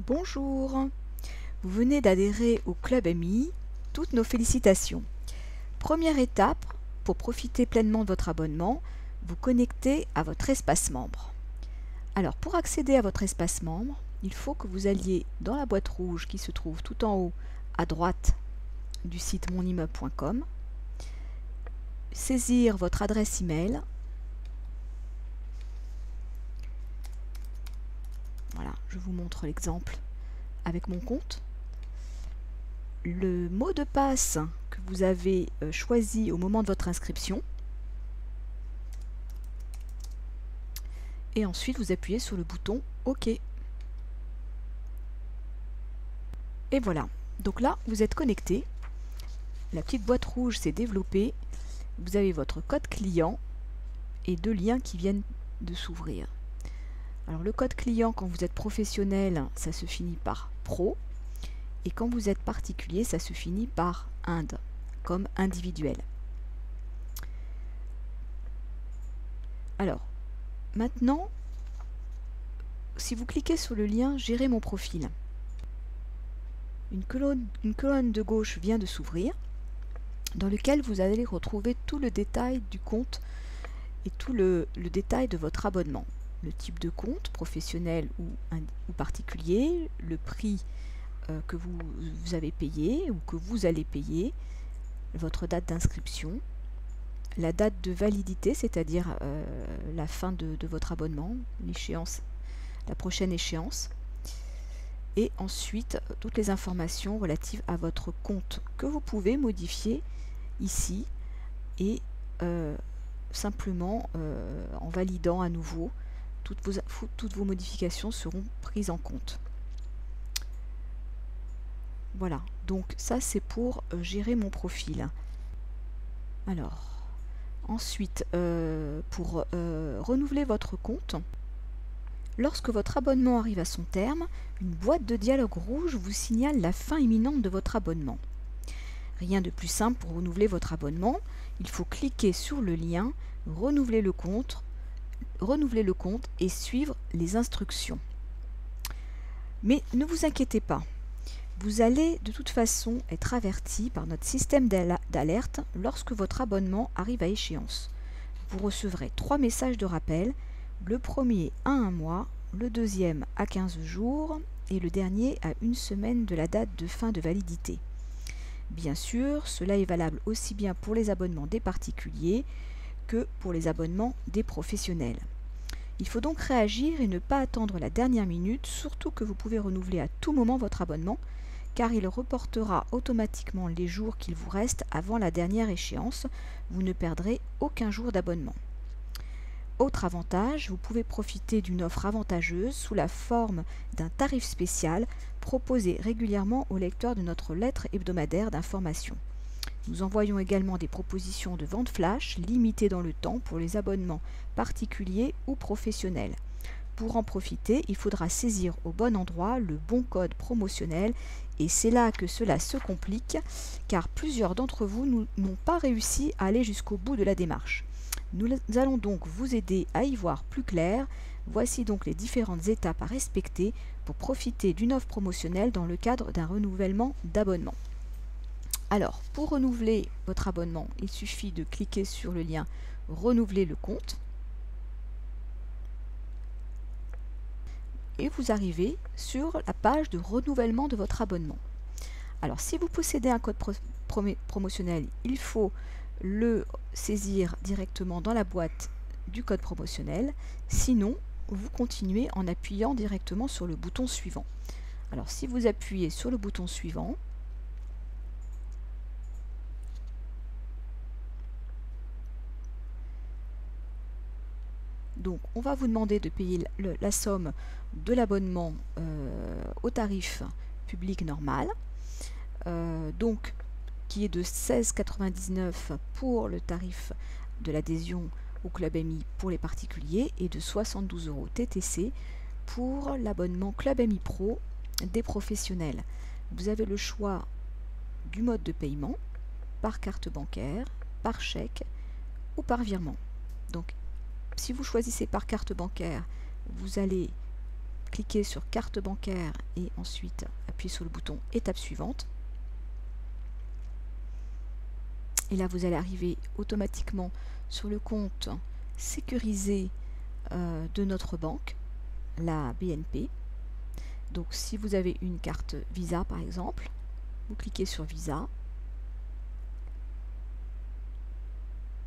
Bonjour, vous venez d'adhérer au Club Ami, toutes nos félicitations. Première étape, pour profiter pleinement de votre abonnement, vous connectez à votre espace membre. Alors pour accéder à votre espace membre, il faut que vous alliez dans la boîte rouge qui se trouve tout en haut à droite du site monimmeuble.com, saisir votre adresse email. Voilà, je vous montre l'exemple avec mon compte. Le mot de passe que vous avez choisi au moment de votre inscription. Et ensuite, vous appuyez sur le bouton OK. Et voilà. Donc là, vous êtes connecté. La petite boîte rouge s'est développée. Vous avez votre code client et deux liens qui viennent de s'ouvrir. Alors le code client, quand vous êtes professionnel, ça se finit par pro. Et quand vous êtes particulier, ça se finit par Inde, comme individuel. Alors, maintenant, si vous cliquez sur le lien « Gérer mon profil », une colonne de gauche vient de s'ouvrir, dans lequel vous allez retrouver tout le détail du compte et tout le détail de votre abonnement. Le type de compte, professionnel ou particulier, le prix que vous avez payé ou que vous allez payer, votre date d'inscription, la date de validité, c'est-à-dire la fin de votre abonnement, l'échéance, la prochaine échéance, et ensuite toutes les informations relatives à votre compte que vous pouvez modifier ici et simplement en validant à nouveau, toutes vos modifications seront prises en compte. Voilà, donc ça c'est pour gérer mon profil. Alors, ensuite, pour renouveler votre compte, lorsque votre abonnement arrive à son terme, une boîte de dialogue rouge vous signale la fin imminente de votre abonnement. Rien de plus simple pour renouveler votre abonnement, il faut cliquer sur le lien « Renouveler le compte » et suivre les instructions. Mais ne vous inquiétez pas. Vous allez de toute façon être averti par notre système d'alerte lorsque votre abonnement arrive à échéance. Vous recevrez 3 messages de rappel, le premier à 1 mois, le deuxième à 15 jours et le dernier à 1 semaine de la date de fin de validité. Bien sûr, cela est valable aussi bien pour les abonnements des particuliers que pour les abonnements des professionnels. Il faut donc réagir et ne pas attendre la dernière minute, surtout que vous pouvez renouveler à tout moment votre abonnement, car il reportera automatiquement les jours qu'il vous reste avant la dernière échéance. Vous ne perdrez aucun jour d'abonnement. Autre avantage, vous pouvez profiter d'une offre avantageuse sous la forme d'un tarif spécial proposé régulièrement aux lecteurs de notre lettre hebdomadaire d'information. Nous envoyons également des propositions de vente flash limitées dans le temps pour les abonnements particuliers ou professionnels. Pour en profiter, il faudra saisir au bon endroit le bon code promotionnel et c'est là que cela se complique car plusieurs d'entre vous n'ont pas réussi à aller jusqu'au bout de la démarche. Nous allons donc vous aider à y voir plus clair. Voici donc les différentes étapes à respecter pour profiter d'une offre promotionnelle dans le cadre d'un renouvellement d'abonnement. Alors, pour renouveler votre abonnement, il suffit de cliquer sur le lien « Renouveler le compte » et vous arrivez sur la page de renouvellement de votre abonnement. Alors, si vous possédez un code promotionnel, il faut le saisir directement dans la boîte du code promotionnel. Sinon, vous continuez en appuyant directement sur le bouton suivant. Alors, si vous appuyez sur le bouton suivant, donc on va vous demander de payer la somme de l'abonnement au tarif public normal, donc qui est de 16,99 € pour le tarif de l'adhésion au Club Ami pour les particuliers et de 72 € TTC pour l'abonnement Club Ami Pro des professionnels. Vous avez le choix du mode de paiement par carte bancaire, par chèque ou par virement. Donc si vous choisissez par carte bancaire, vous allez cliquer sur carte bancaire et ensuite appuyez sur le bouton étape suivante. Et là, vous allez arriver automatiquement sur le compte sécurisé de notre banque, la BNP. Donc si vous avez une carte Visa par exemple, vous cliquez sur Visa.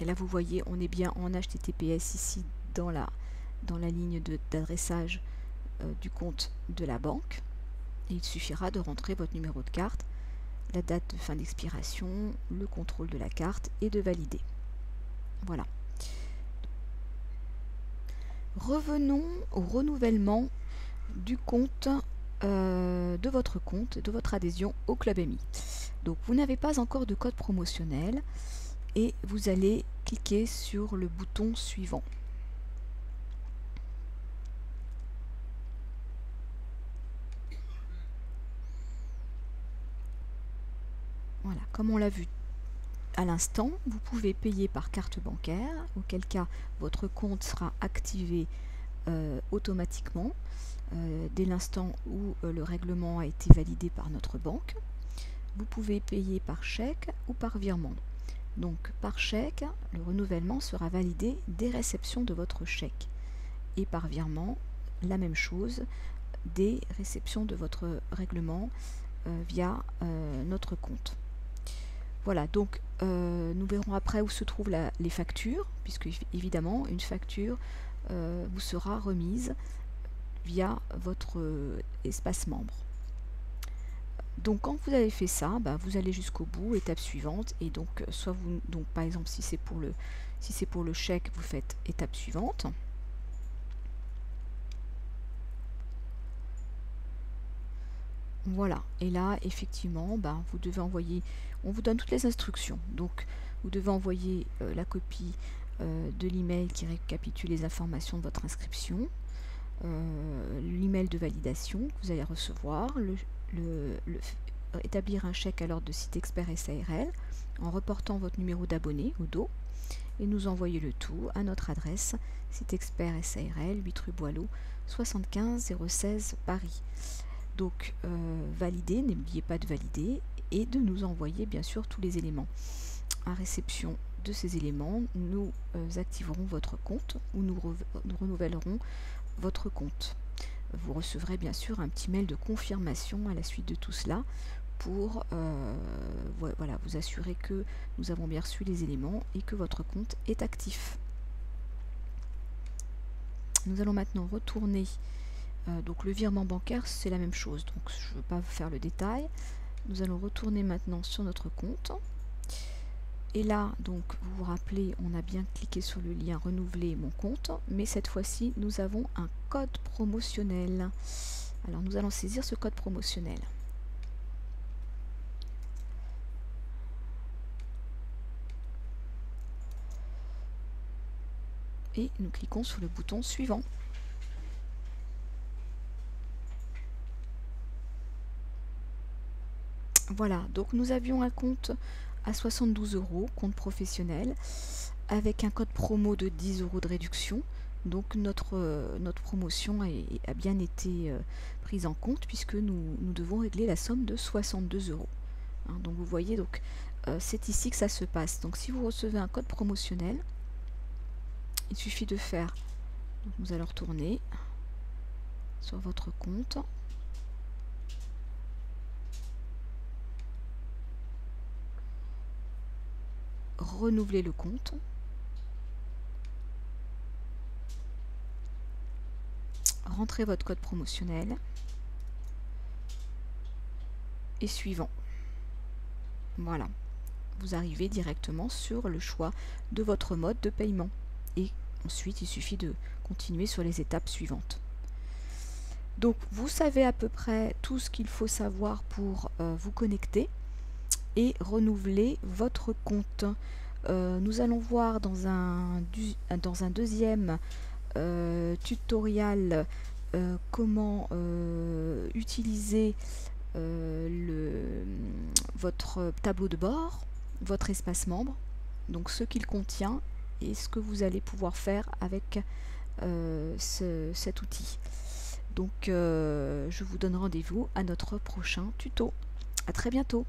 Et là vous voyez, on est bien en HTTPS ici dans la ligne d'adressage du compte de la banque. Et il suffira de rentrer votre numéro de carte, la date de fin d'expiration, le contrôle de la carte et de valider. Voilà. Revenons au renouvellement du compte, de votre adhésion au Club MI. Donc vous n'avez pas encore de code promotionnel et vous allez cliquer sur le bouton suivant. Voilà, comme on l'a vu à l'instant, vous pouvez payer par carte bancaire, auquel cas votre compte sera activé automatiquement dès l'instant où le règlement a été validé par notre banque. Vous pouvez payer par chèque ou par virement. Donc par chèque, le renouvellement sera validé dès réception de votre chèque. Et par virement, la même chose dès réception de votre règlement via notre compte. Voilà, donc nous verrons après où se trouvent les factures, puisque évidemment une facture vous sera remise via votre espace membre. Donc quand vous avez fait ça, vous allez jusqu'au bout, étape suivante, et donc soit vous, donc par exemple si c'est pour le chèque, vous faites étape suivante. Voilà, et là effectivement vous devez envoyer, on vous donne toutes les instructions, donc vous devez envoyer la copie de l'email qui récapitule les informations de votre inscription, l'email de validation que vous allez recevoir, établir un chèque à l'ordre de Site Expert SARL en reportant votre numéro d'abonné au dos et nous envoyer le tout à notre adresse Site Expert SARL 8 rue Boileau 75 016 Paris. Donc valider, n'oubliez pas de valider et de nous envoyer bien sûr tous les éléments. À réception de ces éléments, nous activerons votre compte ou nous renouvellerons votre compte. Vous recevrez bien sûr un petit mail de confirmation à la suite de tout cela pour voilà, vous assurer que nous avons bien reçu les éléments et que votre compte est actif. Nous allons maintenant retourner, donc le virement bancaire c'est la même chose, donc je ne veux pas vous faire le détail. Nous allons retourner maintenant sur notre compte. Et là, donc, vous vous rappelez, on a bien cliqué sur le lien renouveler mon compte, mais cette fois-ci, nous avons un code promotionnel. Alors, nous allons saisir ce code promotionnel. Et nous cliquons sur le bouton suivant. Voilà, donc nous avions un compte à 72 €, compte professionnel, avec un code promo de 10 € de réduction. Donc notre promotion a bien été prise en compte puisque nous devons régler la somme de 62 €. Hein, donc vous voyez, donc c'est ici que ça se passe. Donc si vous recevez un code promotionnel, il suffit de faire, donc nous allons retourner sur votre compte. Renouveler le compte. Rentrez votre code promotionnel. Et suivant. Voilà. Vous arrivez directement sur le choix de votre mode de paiement. Et ensuite, il suffit de continuer sur les étapes suivantes. Donc, vous savez à peu près tout ce qu'il faut savoir pour vous connecter et renouveler votre compte. Nous allons voir dans un deuxième tutoriel comment utiliser votre tableau de bord, votre espace membre, donc ce qu'il contient et ce que vous allez pouvoir faire avec cet outil. Donc je vous donne rendez-vous à notre prochain tuto. À très bientôt.